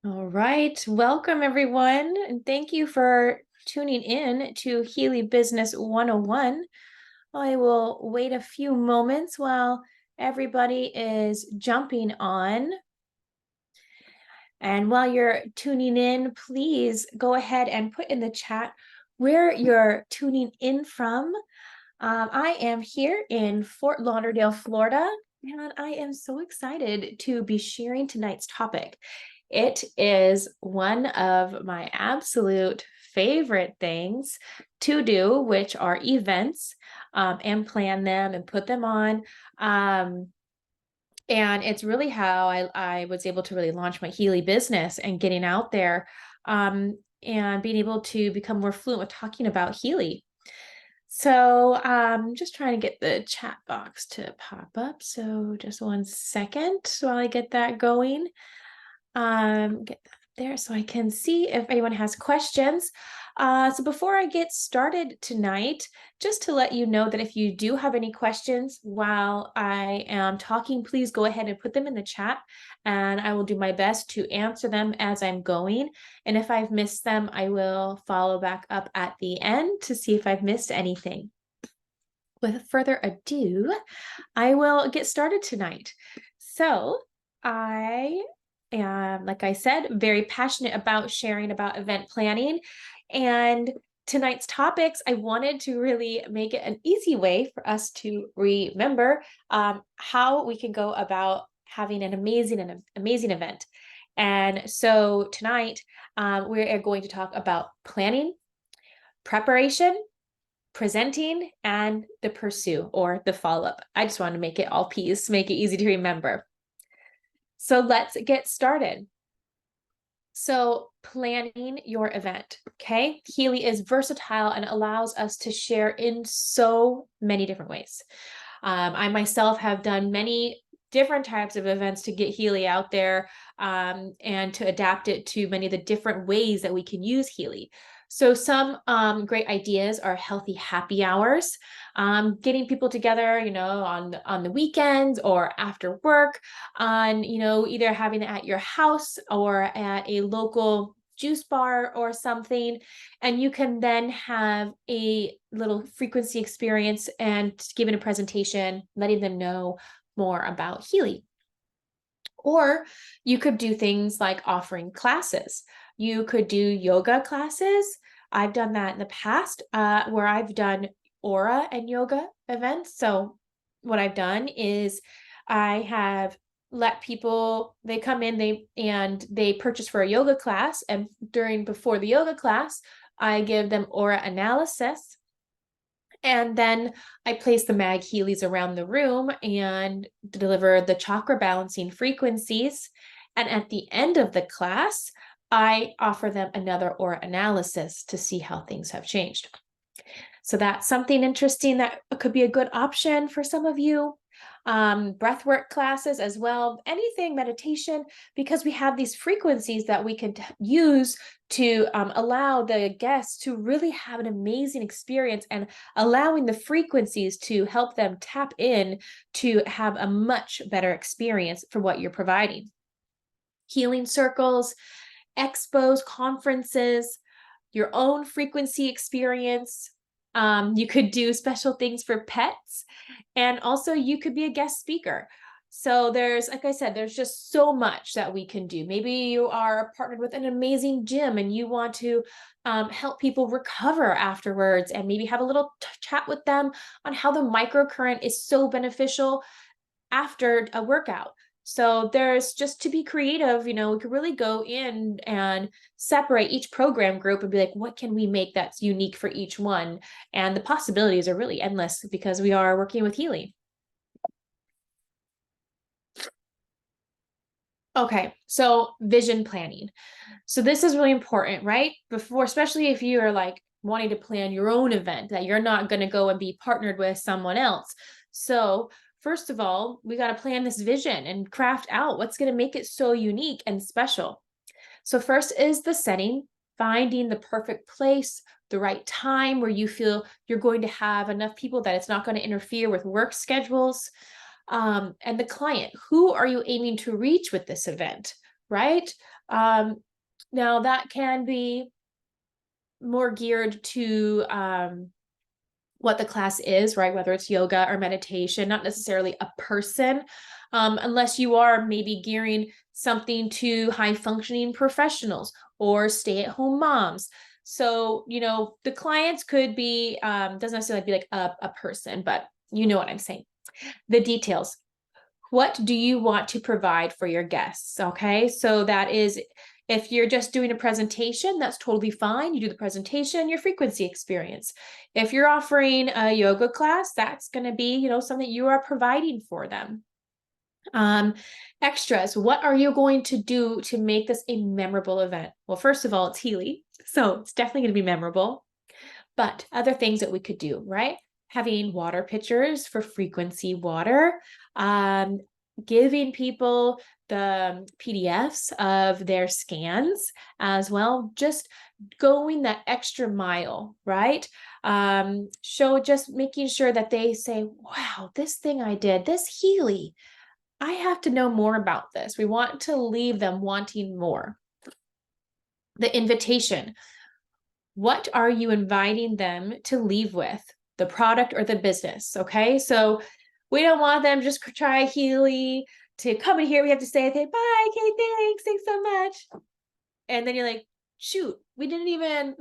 All right. Welcome, everyone. And thank you for tuning in to Healy Business 101. I will wait a few moments while everybody is jumping on. And while you're tuning in, please go ahead and put in the chat where you're tuning in from. I am here in Fort Lauderdale, Florida, and I am so excited to be sharing tonight's topic. It is one of my absolute favorite things to do, which are events, and plan them and put them on. And it's really how I was able to really launch my Healy business and getting out there, and being able to become more fluent with talking about Healy. So just trying to get the chat box to pop up. So just 1 second while I get that going. Get that there so I can see if anyone has questions. So before I get started tonight, just to let you know that if you do have any questions while I am talking, please go ahead and put them in the chat and I will do my best to answer them as I'm going. And if I've missed them, I will follow back up at the end to see if I've missed anything. With further ado, I will get started tonight. So I am, like I said, very passionate about sharing about event planning. And tonight's topics, I wanted to really make it an easy way for us to remember how we can go about having an amazing event. And so tonight, we are going to talk about planning, preparation, presenting, and the pursue or the follow-up. I just want to make it all P's, make it easy to remember. So let's get started. So planning your event, okay? Healy is versatile and allows us to share in so many different ways. I myself have done many different types of events to get Healy out there, and to adapt it to many of the different ways that we can use Healy. So some great ideas are healthy happy hours, getting people together, on the weekends or after work, on, either having it at your house or at a local juice bar or something. And you can then have a little frequency experience and giving a presentation, letting them know more about Healy. Or you could do things like offering classes. You could do yoga classes. I've done that in the past, where I've done aura and yoga events. So what I've done is I have let people, they come in, they purchase for a yoga class, and before the yoga class, I give them aura analysis. And then I place the mag Heelys around the room and deliver the chakra balancing frequencies. And at the end of the class, I offer them another aura analysis to see how things have changed. So that's something interesting that could be a good option for some of you. Breathwork classes as well, anything meditation, because we have these frequencies that we can use to allow the guests to really have an amazing experience, and allowing the frequencies to help them tap in to have a much better experience for what you're providing. Healing circles, expos, conferences, your own frequency experience. You could do special things for pets, and also you could be a guest speaker. So there's, like I said, there's just so much that we can do. Maybe you are partnered with an amazing gym and you want to help people recover afterwards, and maybe have a little chat with them on how the microcurrent is so beneficial after a workout. So there's just to be creative, we could really go in and separate each program group and be like, what can we make that's unique for each one? And the possibilities are really endless because we are working with Healy. Okay, so vision planning. So this is really important, right? Before, especially if you are like wanting to plan your own event, that you're not going to go and be partnered with someone else. So first of all, we got to plan this vision and craft out what's going to make it so unique and special. So first is the setting, finding the perfect place, the right time where you feel you're going to have enough people that it's not going to interfere with work schedules. And the client, who are you aiming to reach with this event? right? Now that can be more geared to what the class is, right? Whether it's yoga or meditation, not necessarily a person, unless you are maybe gearing something to high functioning professionals or stay at home moms. So, the clients could be, doesn't necessarily be like a person, but you know what I'm saying. The details. What do you want to provide for your guests? Okay. So that is, if you're just doing a presentation, that's totally fine. You do the presentation, your frequency experience. If you're offering a yoga class, that's going to be, something you are providing for them. Extras. What are you going to do to make this a memorable event? Well, first of all, it's Healy, so it's definitely going to be memorable. But other things that we could do, right? Having water pitchers for frequency water, giving people the PDFs of their scans as well, just going that extra mile, right? Just making sure that they say, wow, this thing I did, this Healy, I have to know more about this. We want to leave them wanting more. The invitation. What are you inviting them to leave with? The product or the business? Okay. So we don't want them just try Healy to come in here. We have to say, okay, bye, okay, thanks so much. And then you're like, shoot, we didn't even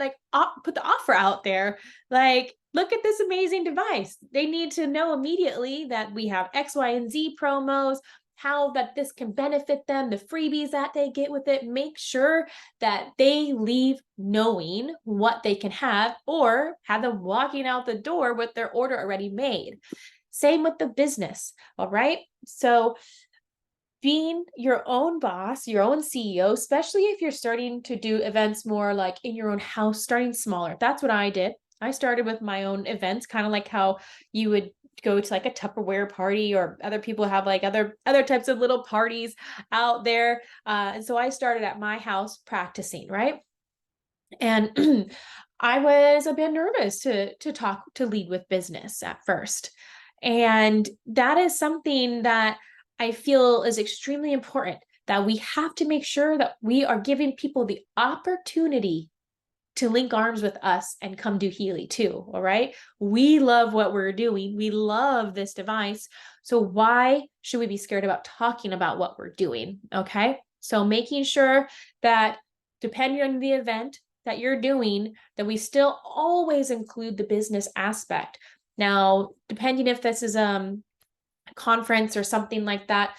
put the offer out there. Like, look at this amazing device. They need to know immediately that we have X, Y, and Z promos, how that this can benefit them, the freebies that they get with it. Make sure that they leave knowing what they can have, or have them walking out the door with their order already made. Same with the business. All right. So being your own boss, your own CEO, especially if you're starting to do events more like in your own house, starting smaller. That's what I did. I started with my own events, kind of like how you would go to like a Tupperware party, or other people have like other types of little parties out there. And so I started at my house practicing, right? And I was a bit nervous to lead with business at first. And that is something that I feel is extremely important, that we have to make sure that we are giving people the opportunity to link arms with us and come do Healy too. All right. We love what we're doing. We love this device. So why should we be scared about talking about what we're doing? Okay. So making sure that depending on the event that you're doing, that we still always include the business aspect. Now, depending if this is conference or something like that,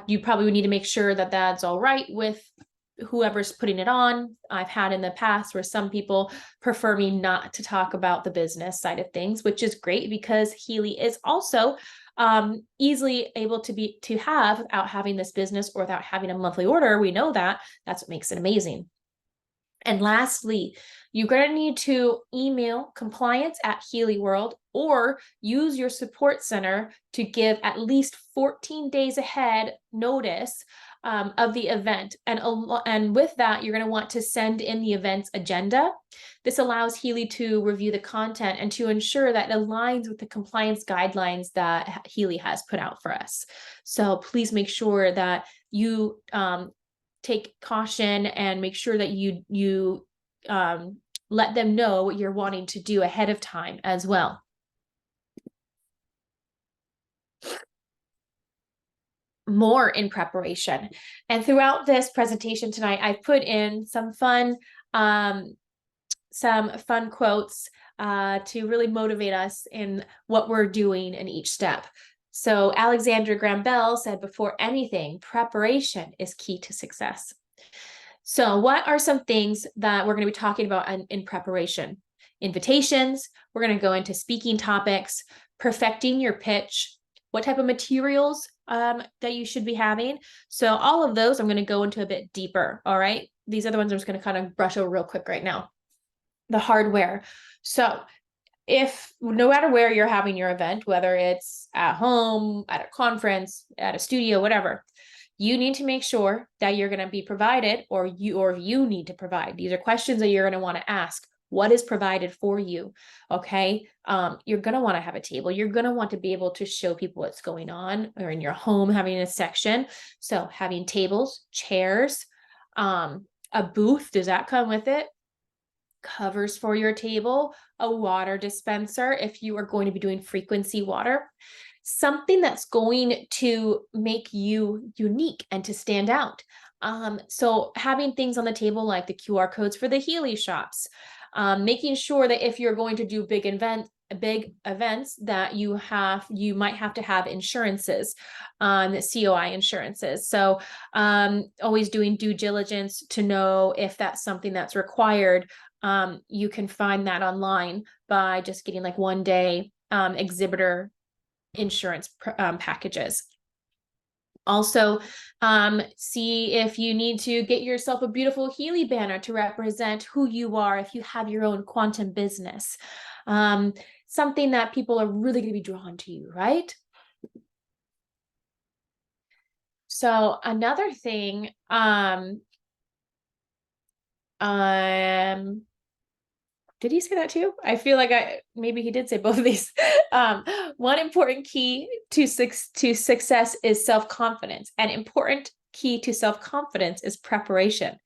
you probably would need to make sure that that's all right with whoever's putting it on. I've had in the past where some people prefer me not to talk about the business side of things, which is great because Healy is also easily able to have without having this business or without having a monthly order. We know that. That's what makes it amazing. And lastly, you're going to need to email compliance@Healy World, or use your support center to give at least 14 days ahead notice of the event. And with that, you're going to want to send in the event's agenda. This allows Healy to review the content and to ensure that it aligns with the compliance guidelines that Healy has put out for us. So please make sure that you take caution and make sure that you let them know what you're wanting to do ahead of time as well. More in preparation. And throughout this presentation tonight, I've put in some fun quotes to really motivate us in what we're doing in each step. So Alexander Graham Bell said, before anything, preparation is key to success. So what are some things that we're going to be talking about in preparation? Invitations. We're going to go into speaking topics, perfecting your pitch, what type of materials that you should be having. So all of those I'm going to go into a bit deeper. All right. These other ones I'm just going to kind of brush over real quick right now. The hardware. So if no matter where you're having your event, whether it's at home, at a conference, at a studio, whatever, you need to make sure that you're going to be provided, or you need to provide. These are questions that you're going to want to ask. what is provided for you. Okay. You're going to want to have a table. You're going to want to be able to show people what's going on, or in your home, having a section. So having tables, chairs, a booth, does that come with it? Covers for your table, a water dispenser if you are going to be doing frequency water, something that's going to make you unique and to stand out. So having things on the table like the QR codes for the Healy shops, making sure that if you're going to do big events that you might have to have insurances, COI insurances. So always doing due diligence to know if that's something that's required. You can find that online by just getting like 1-day exhibitor insurance packages. Also, see if you need to get yourself a beautiful Healy banner to represent who you are if you have your own quantum business. Something that people are really going to be drawn to you, right? So another thing, did he say that too? I feel like maybe he did say both of these. One important key to success is self-confidence. An important key to self-confidence is preparation.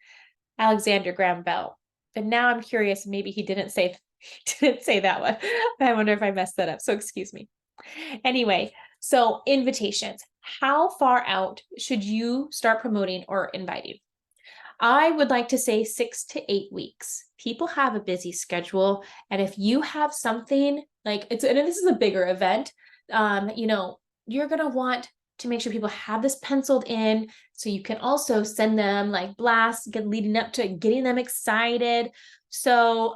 Alexander Graham Bell. But now I'm curious, maybe he didn't say that one. I wonder if I messed that up. So excuse me. Anyway, so invitations. How far out should you start promoting or inviting? I would like to say 6 to 8 weeks. People have a busy schedule. And if you have something like and this is a bigger event, you're going to want to make sure people have this penciled in. So you can also send them like blasts, leading up to getting them excited. So,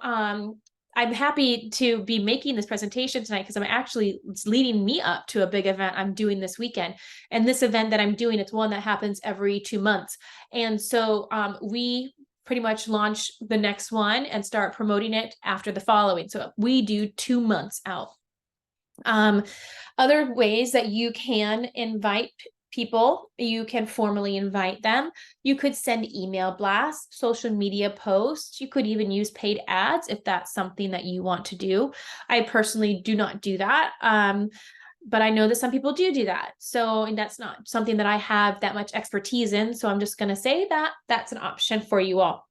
I'm happy to be making this presentation tonight because it's leading me up to a big event I'm doing this weekend. And this event that I'm doing, it's one that happens every 2 months. And so we pretty much launch the next one and start promoting it after the following. So we do 2 months out. Other ways that you can invite people, you can formally invite them. You could send email blasts, social media posts. You could even use paid ads if that's something that you want to do. I personally do not do that. But I know that some people do that. So, and that's not something that I have that much expertise in. So I'm just going to say that that's an option for you all.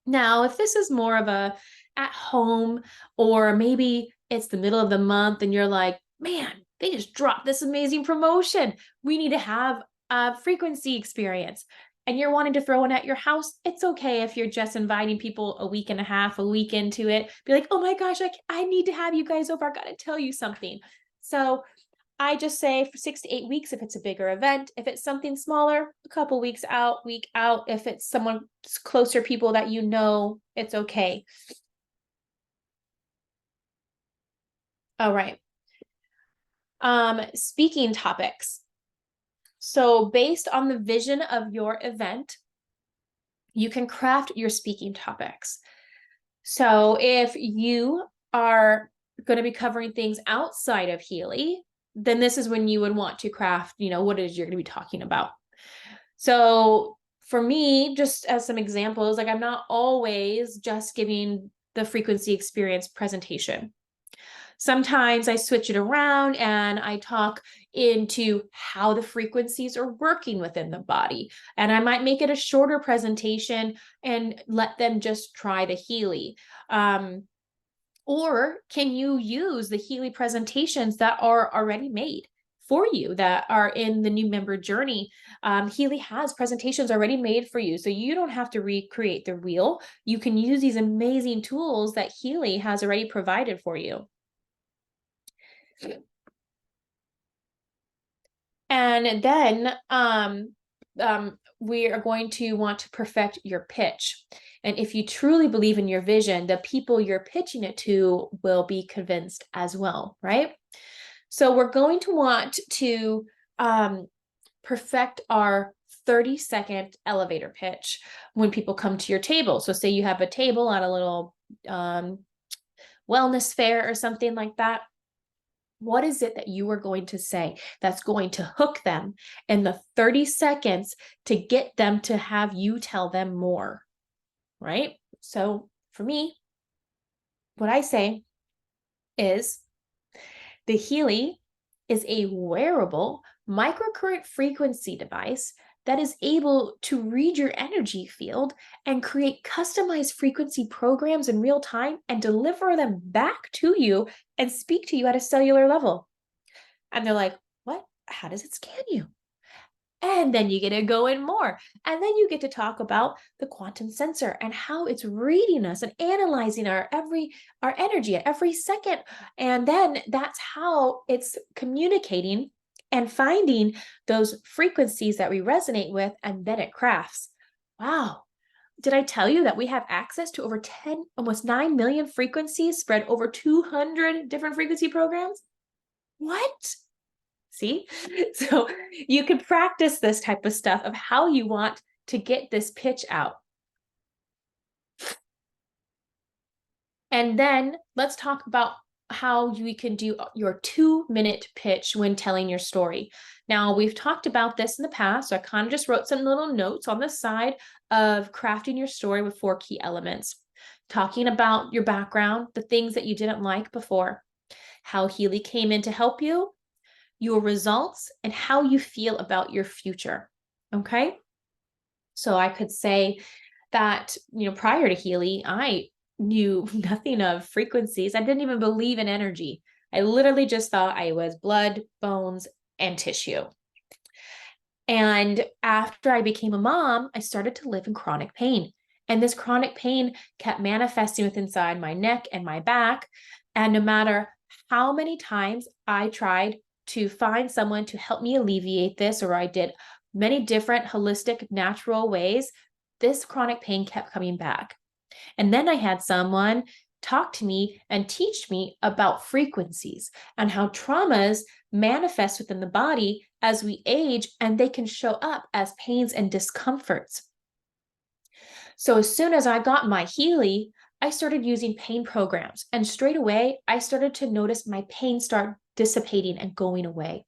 Now, if this is more of a at home, or maybe it's the middle of the month and you're like, man, they just dropped this amazing promotion. We need to have a frequency experience. And you're wanting to throw one at your house, it's okay if you're just inviting people a week and a half, a week into it. Be like, oh my gosh, I need to have you guys over. I got to tell you something. So I just say for 6 to 8 weeks if it's a bigger event. If it's something smaller, a couple weeks out, week out. If it's someone closer people that you know, it's okay. All right. Speaking topics. So based on the vision of your event, you can craft your speaking topics. So if you are going to be covering things outside of Healy, then this is when you would want to craft, what it is you're going to be talking about. So for me, just as some examples, like I'm not always just giving the frequency experience presentation. Sometimes I switch it around and I talk into how the frequencies are working within the body. And I might make it a shorter presentation and let them just try the Healy. Or can you use the Healy presentations that are already made for you that are in the new member journey? Healy has presentations already made for you, so you don't have to recreate the wheel. You can use these amazing tools that Healy has already provided for you. And then we are going to want to perfect your pitch. And if you truly believe in your vision, the people you're pitching it to will be convinced as well, right? So we're going to want to perfect our 30-second elevator pitch when people come to your table. So say you have a table at a little wellness fair or something like that. What is it that you are going to say that's going to hook them in the 30 seconds to get them to have you tell them more, right? So for me, what I say is the Healy is a wearable microcurrent frequency device that is able to read your energy field and create customized frequency programs in real time and deliver them back to you and speak to you at a cellular level. And they're like, what? How does it scan you? And then you get to go in more. And then you get to talk about the quantum sensor and how it's reading us and analyzing our energy at every second. And then that's how it's communicating and finding those frequencies that we resonate with, and then it crafts. Wow. Did I tell you that we have access to over 10, almost 9 million frequencies spread over 200 different frequency programs? What? See? So you can practice this type of stuff of how you want to get this pitch out. And then let's talk about how you can do your 2-minute pitch when telling your story. Now, we've talked about this in the past, so I kind of just wrote some little notes on the side of crafting your story with 4 key elements. Talking about your background, the things that you didn't like before, how Healy came in to help you, your results, and how you feel about your future. Okay. So I could say that, prior to Healy, I knew nothing of frequencies. I didn't even believe in energy. I literally just thought I was blood, bones, and tissue. And after I became a mom, I started to live in chronic pain. And this chronic pain kept manifesting with inside my neck and my back. And no matter how many times I tried to find someone to help me alleviate this, or I did many different holistic, natural ways, this chronic pain kept coming back. And then I had someone talk to me and teach me about frequencies and how traumas manifest within the body as we age, and they can show up as pains and discomforts. So as soon as I got my Healy, I started using pain programs, and straight away, I started to notice my pain start dissipating and going away.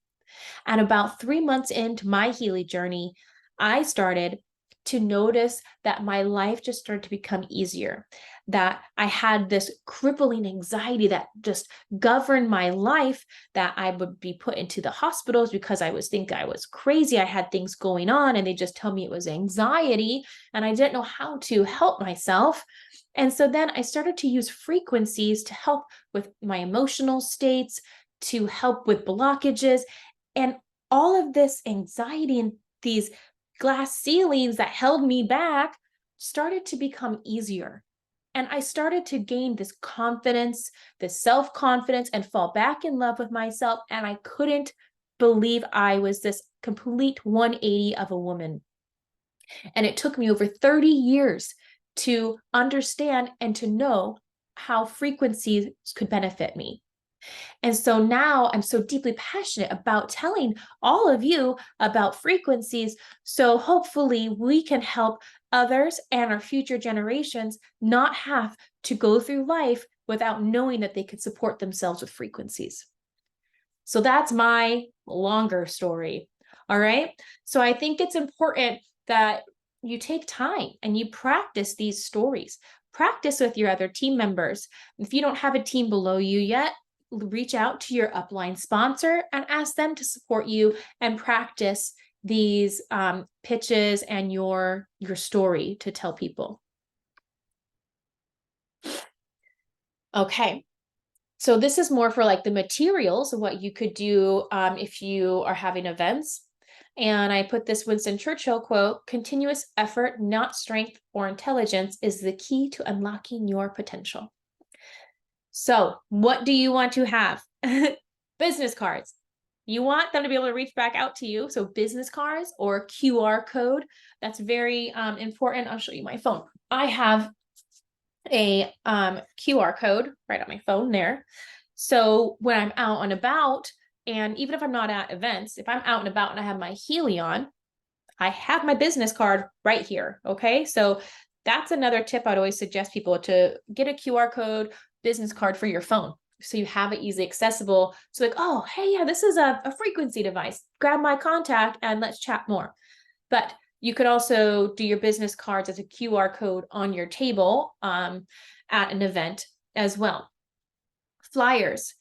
And about 3 months into my Healy journey, I started to notice that my life just started to become easier, that I had this crippling anxiety that just governed my life, that I would be put into the hospitals because I was think I was crazy. I had things going on and they just tell me it was anxiety, and I didn't know how to help myself. And so then I started to use frequencies to help with my emotional states, to help with blockages, and all of this anxiety and these glass ceilings that held me back started to become easier. And I started to gain this confidence, this self-confidence, and fall back in love with myself. And I couldn't believe I was this complete 180 of a woman. And it took me over 30 years to understand and to know how frequencies could benefit me. And so now I'm so deeply passionate about telling all of you about frequencies. So hopefully we can help others and our future generations not have to go through life without knowing that they could support themselves with frequencies. So that's my longer story. All right. So I think it's important that you take time and you practice these stories. Practice with your other team members. If you don't have a team below you yet, reach out to your upline sponsor and ask them to support you and practice these pitches and your story to tell people. Okay. So this is more for like the materials of what you could do if you are having events. And I put this Winston Churchill quote: "Continuous effort, not strength or intelligence, is the key to unlocking your potential." So what do you want to have? Business cards. You want them to be able to reach back out to you. So business cards or QR code. That's very important. I'll show you my phone. I have a QR code right on my phone there. So when I'm out and about, and even if I'm not at events, if I'm out and about and I have my Healy on, I have my business card right here. Okay. So that's another tip I'd always suggest people to get a QR code business card for your phone, so you have it easily accessible. So like, oh, hey, yeah, this is a frequency device. Grab my contact and let's chat more. But you could also do your business cards as a QR code on your table at an event. as well. Flyers.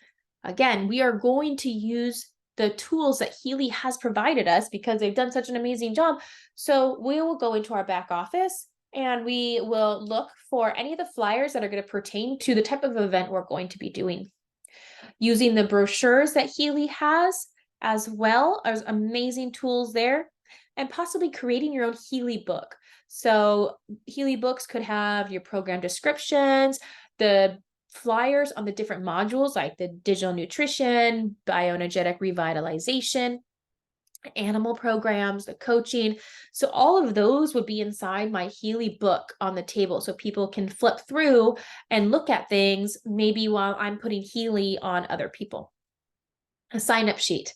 Again, we are going to use the tools that Healy has provided us because they've done such an amazing job. So we will go into our back office and we will look for any of the flyers that are going to pertain to the type of event we're going to be doing. Using the brochures that Healy has, as well as amazing tools there, and possibly creating your own Healy book. So Healy books could have your program descriptions, the flyers on the different modules like the digital nutrition, bioenergetic revitalization, animal programs, the coaching. So all of those would be inside my Healy book on the table. So people can flip through and look at things maybe while I'm putting Healy on other people. A sign-up sheet,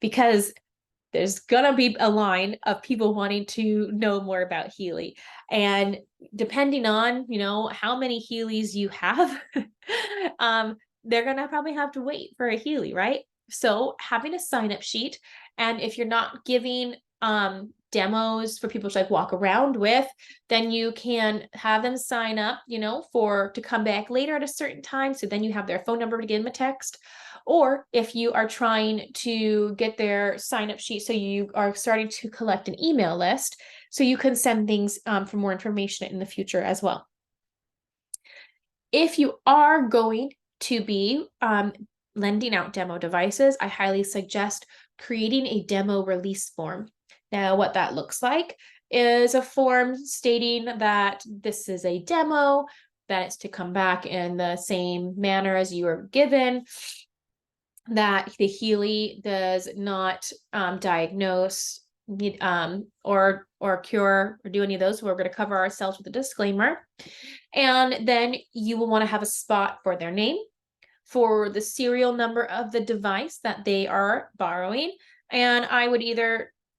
because there's gonna be a line of people wanting to know more about Healy. And depending on, how many Healys you have, they're gonna probably have to wait for a Healy, right? So having a sign-up sheet, and if you're not giving demos for people to like walk around with, then you can have them sign up, to come back later at a certain time. So then you have their phone number to give them a text. Or if you are trying to get their sign-up sheet, so you are starting to collect an email list, so you can send things for more information in the future as well. If you are going to be lending out demo devices, I highly suggest creating a demo release form. Now, what that looks like is a form stating that this is a demo, that it's to come back in the same manner as you were given, that the Healy does not diagnose or cure or do any of those. So we're going to cover ourselves with a disclaimer. And then you will want to have a spot for their name, for the serial number of the device that they are borrowing. And I would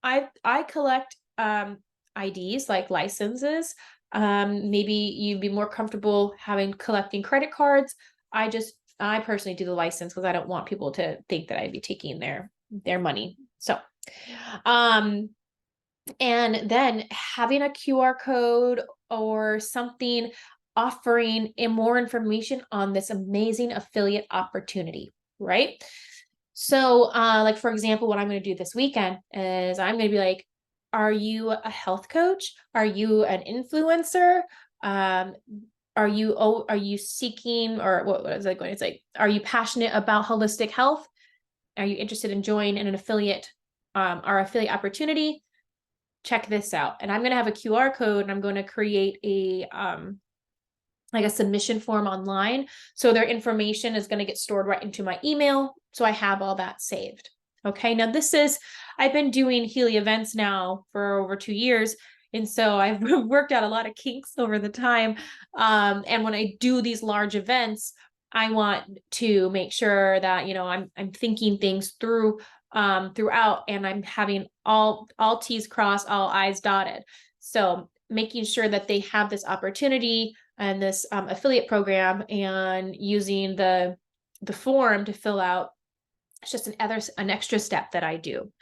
I collect IDs like licenses. Maybe you'd be more comfortable collecting credit cards. I personally do the license because I don't want people to think that I'd be taking their money. So, and then having a QR code or something offering more information on this amazing affiliate opportunity, right? So, like for example, what I'm going to do this weekend is I'm going to be like, are you a health coach? Are you an influencer? Are you seeking, or what is it going? It's like, are you passionate about holistic health? Are you interested in joining an affiliate, our affiliate opportunity? Check this out. And I'm going to have a QR code, and I'm going to create a like a submission form online. So their information is going to get stored right into my email. So I have all that saved. Okay. Now I've been doing Healy events now for over 2 years. And so I've worked out a lot of kinks over the time. And when I do these large events, I want to make sure that, I'm thinking things through throughout, and I'm having all T's crossed, all I's dotted. So making sure that they have this opportunity and this affiliate program, and using the form to fill out. It's just an extra step that I do.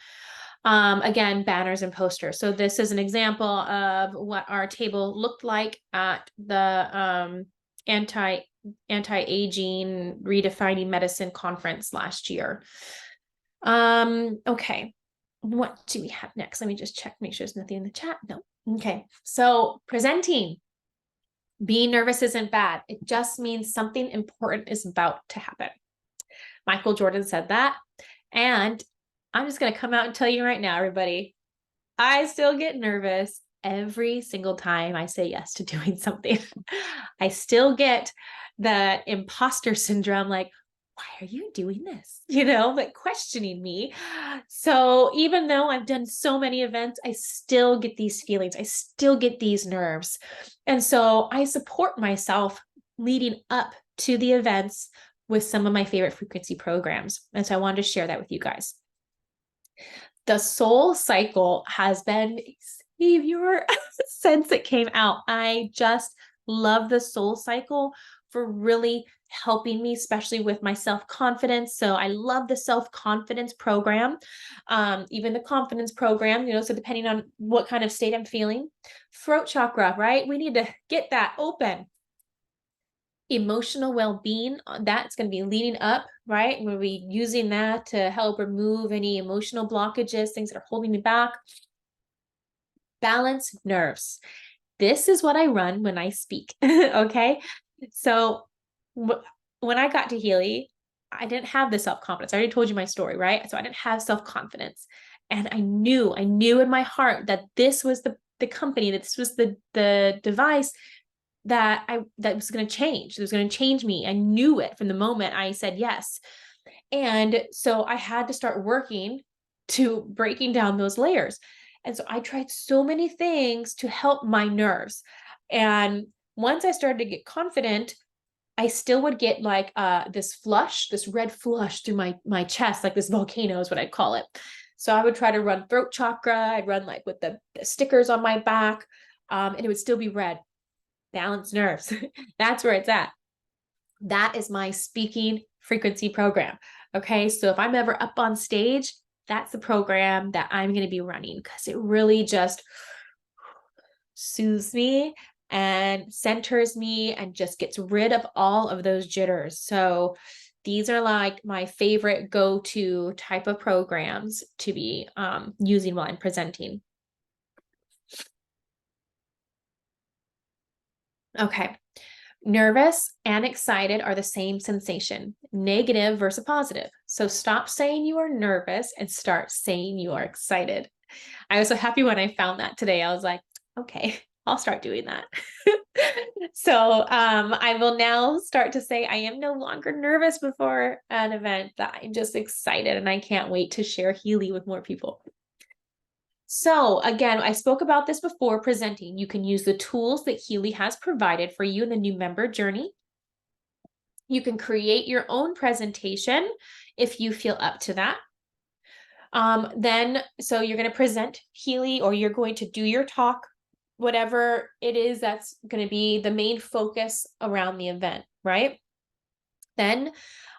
Again, banners and posters. So this is an example of what our table looked like at the anti-aging redefining medicine conference last year. Okay. What do we have next? Let me just check, make sure there's nothing in the chat. No. Okay. So presenting. Being nervous isn't bad. It just means something important is about to happen. Michael Jordan said that. And I'm just going to come out and tell you right now, everybody, I still get nervous every single time I say yes to doing something. I still get that imposter syndrome, like, why are you doing this? Like questioning me. So even though I've done so many events, I still get these feelings. I still get these nerves. And so I support myself leading up to the events with some of my favorite frequency programs. And so I wanted to share that with you guys. The soul cycle has been a savior since it came out. I just love the soul cycle for really helping me, especially with my self-confidence. So I love the self-confidence program, even the confidence program, so depending on what kind of state I'm feeling. Throat chakra, right? We need to get that open. Emotional well-being, that's going to be leading up, right? We'll be using that to help remove any emotional blockages, things that are holding me back. Balance nerves. This is what I run when I speak. Okay. So when I got to Healy, I didn't have the self-confidence. I already told you my story, right? So I didn't have self-confidence. And I knew in my heart that this was the company, that this was the device that was going to change. It was going to change me. I knew it from the moment I said yes. And so I had to start working to breaking down those layers. And so I tried so many things to help my nerves. And once I started to get confident, I still would get like this red flush through my chest, like this volcano is what I'd call it. So I would try to run throat chakra. I'd run like with the stickers on my back, and it would still be red. Balance nerves. That's where it's at. That is my speaking frequency program. Okay. So if I'm ever up on stage, that's the program that I'm going to be running because it really just soothes me and centers me and just gets rid of all of those jitters. So these are like my favorite go-to type of programs to be using while I'm presenting. Okay. Nervous and excited are the same sensation, negative versus positive. So stop saying you are nervous and start saying you are excited. I was so happy when I found that today. I was like, okay, I'll start doing that. So I will now start to say I am no longer nervous before an event, that I'm just excited and I can't wait to share Healy with more people. So again, I spoke about this before presenting. You can use the tools that Healy has provided for you in the new member journey. You can create your own presentation if you feel up to that. So you're going to present Healy, or you're going to do your talk, whatever it is that's going to be the main focus around the event, right? Then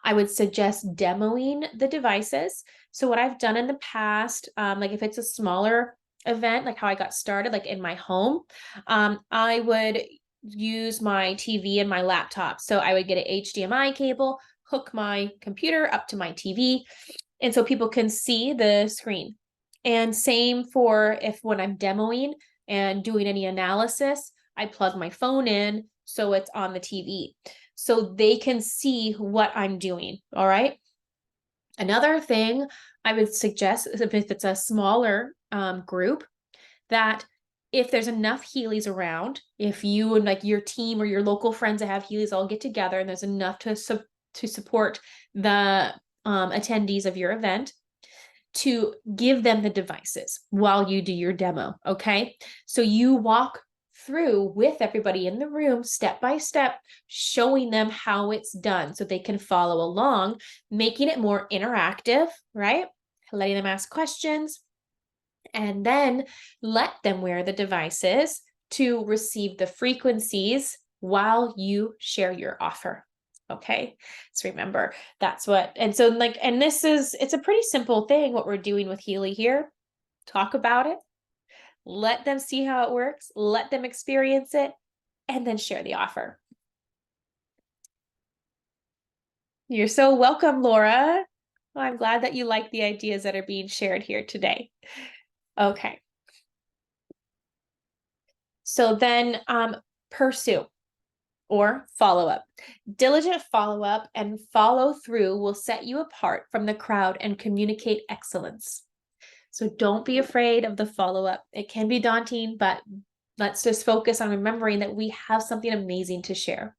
I would suggest demoing the devices. So what I've done in the past, like if it's a smaller event, like how I got started, like in my home, I would use my TV and my laptop. So I would get an HDMI cable, hook my computer up to my TV, and so people can see the screen. And same for if when I'm demoing and doing any analysis, I plug my phone in so it's on the TV so they can see what I'm doing. All right. Another thing I would suggest is if it's a smaller group, that if there's enough Healys around, if you and like your team or your local friends that have Healys all get together and there's enough to support the attendees of your event, to give them the devices while you do your demo. Okay. So you walk through with everybody in the room step by step, showing them how it's done so they can follow along, making it more interactive, right? Letting them ask questions, and then let them wear the devices to receive the frequencies while you share your offer. Okay. So remember, that's what, and so like, and it's a pretty simple thing what we're doing with Healy here. Talk about it, let them see how it works, let them experience it, and then share the offer. You're so welcome, Laura. Well, I'm glad that you like the ideas that are being shared here today. Okay. So then pursue or follow up. Diligent follow up and follow through will set you apart from the crowd and communicate excellence. So don't be afraid of the follow up. It can be daunting, but let's just focus on remembering that we have something amazing to share.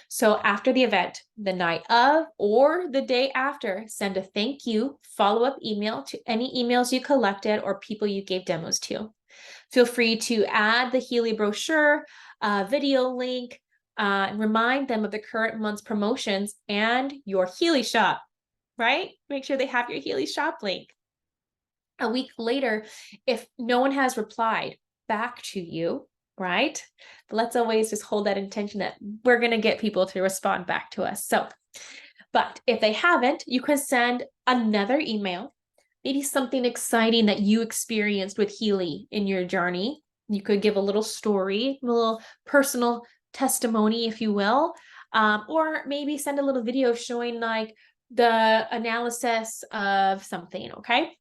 So after the event, the night of or the day after, send a thank you follow-up email to any emails you collected or people you gave demos to. Feel free to add the Healy brochure, video link, remind them of the current month's promotions and your Healy shop, right? Make sure they have your Healy shop link. A week later, if no one has replied back to you, right? But let's always just hold that intention that we're going to get people to respond back to us. So, but if they haven't, you can send another email, maybe something exciting that you experienced with Healy in your journey. You could give a little story, a little personal testimony, if you will, or maybe send a little video showing like the analysis of something, okay?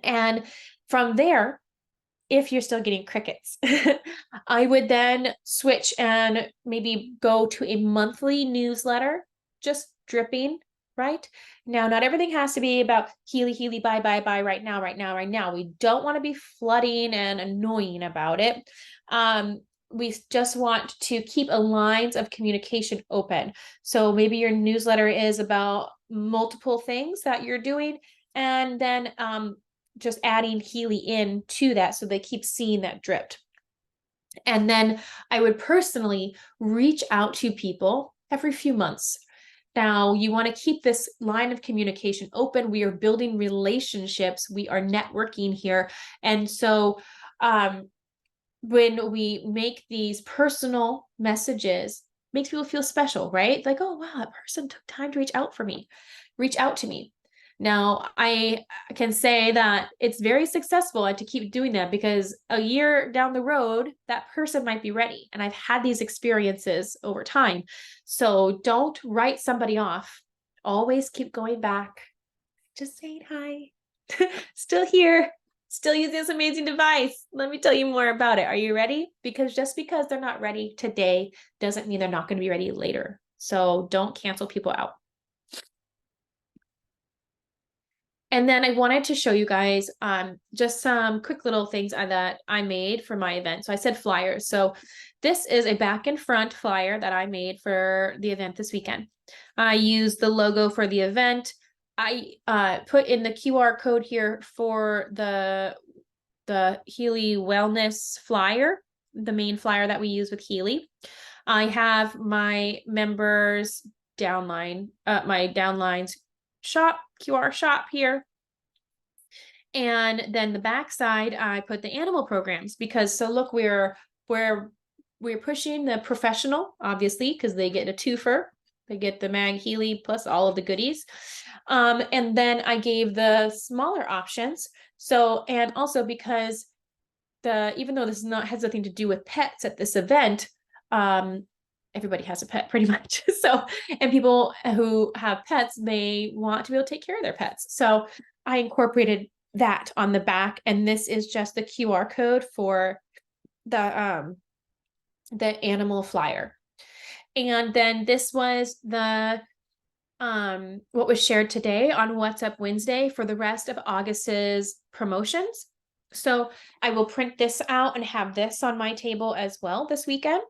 And from there, if you're still getting crickets, I would then switch and maybe go to a monthly newsletter, just dripping, right? Now, not everything has to be about Healy, Healy, bye, bye, bye, right now, right now, right now. We don't want to be flooding and annoying about it. We just want to keep a lines of communication open. So maybe your newsletter is about multiple things that you're doing, and then just adding Healy in to that so they keep seeing that dripped. And then I would personally reach out to people every few months. Now, you want to keep this line of communication open. We are building relationships. We are networking here. And so when we make these personal messages, makes people feel special, right? Like, oh, wow, that person took time to reach out to me. Now, I can say that it's very successful to keep doing that, because a year down the road, that person might be ready. And I've had these experiences over time. So don't write somebody off. Always keep going back. Just saying hi. Still here. Still using this amazing device. Let me tell you more about it. Are you ready? Because just because they're not ready today doesn't mean they're not going to be ready later. So don't cancel people out. And then I wanted to show you guys just some quick little things that I made for my event. So I said flyers. So this is a back and front flyer that I made for the event this weekend. I used the logo for the event. I put in the QR code here for the Healy Wellness flyer, the main flyer that we use with Healy. I have my members downline, my downlines shop, QR shop here. And then the back side, I put the animal programs, because so look, we're pushing the professional, obviously, because they get a twofer. They get the Mag Healy plus all of the goodies. And then I gave the smaller options. So, and also because even though this has nothing to do with pets at this event, everybody has a pet pretty much. So, and people who have pets may want to be able to take care of their pets. So I incorporated that on the back, and this is just the QR code for the animal flyer. And then this was the what was shared today on What's Up Wednesday for the rest of August's promotions. So I will print this out and have this on my table as well this weekend.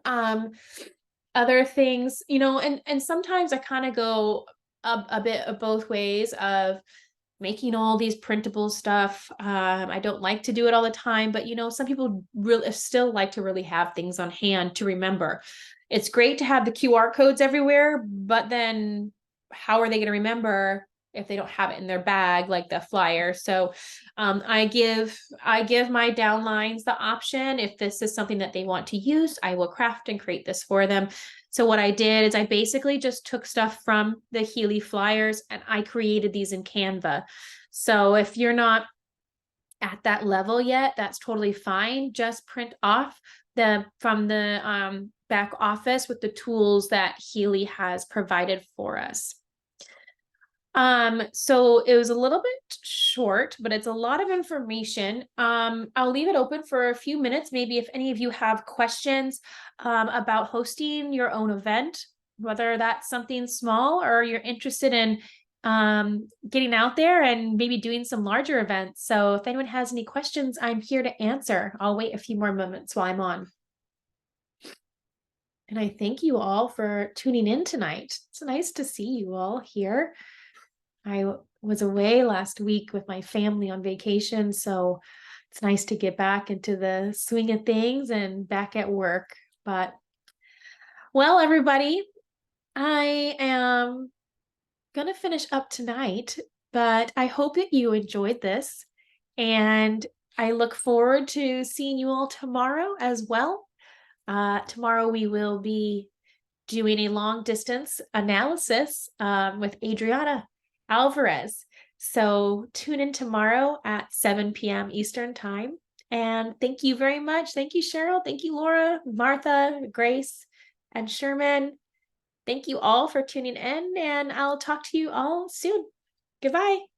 Other things, and sometimes I kind of go a bit of both ways of making all these printable stuff. I don't like to do it all the time, but some people really still like to really have things on hand to remember. It's great to have the QR codes everywhere, but then how are they going to remember if they don't have it in their bag, like the flyer? So I give my downlines the option. If this is something that they want to use, I will craft and create this for them. So what I did is I basically just took stuff from the Healy flyers and I created these in Canva. So if you're not at that level yet, that's totally fine. Just print off from the back office with the tools that Healy has provided for us. So it was a little bit short, but it's a lot of information. I'll leave it open for a few minutes. Maybe if any of you have questions about hosting your own event, whether that's something small or you're interested in getting out there and maybe doing some larger events. So if anyone has any questions, I'm here to answer. I'll wait a few more moments while I'm on. And I thank you all for tuning in tonight. It's nice to see you all here. I was away last week with my family on vacation, so it's nice to get back into the swing of things and back at work. But, well, everybody, I am going to finish up tonight, but I hope that you enjoyed this, and I look forward to seeing you all tomorrow as well. Tomorrow we will be doing a long distance analysis with Adriana Alvarez. So tune in tomorrow at 7 p.m. Eastern time, And thank you very much. Thank you, Cheryl. Thank you, Laura, Martha, Grace, and Sherman. Thank you all for tuning in, and I'll talk to you all soon. Goodbye.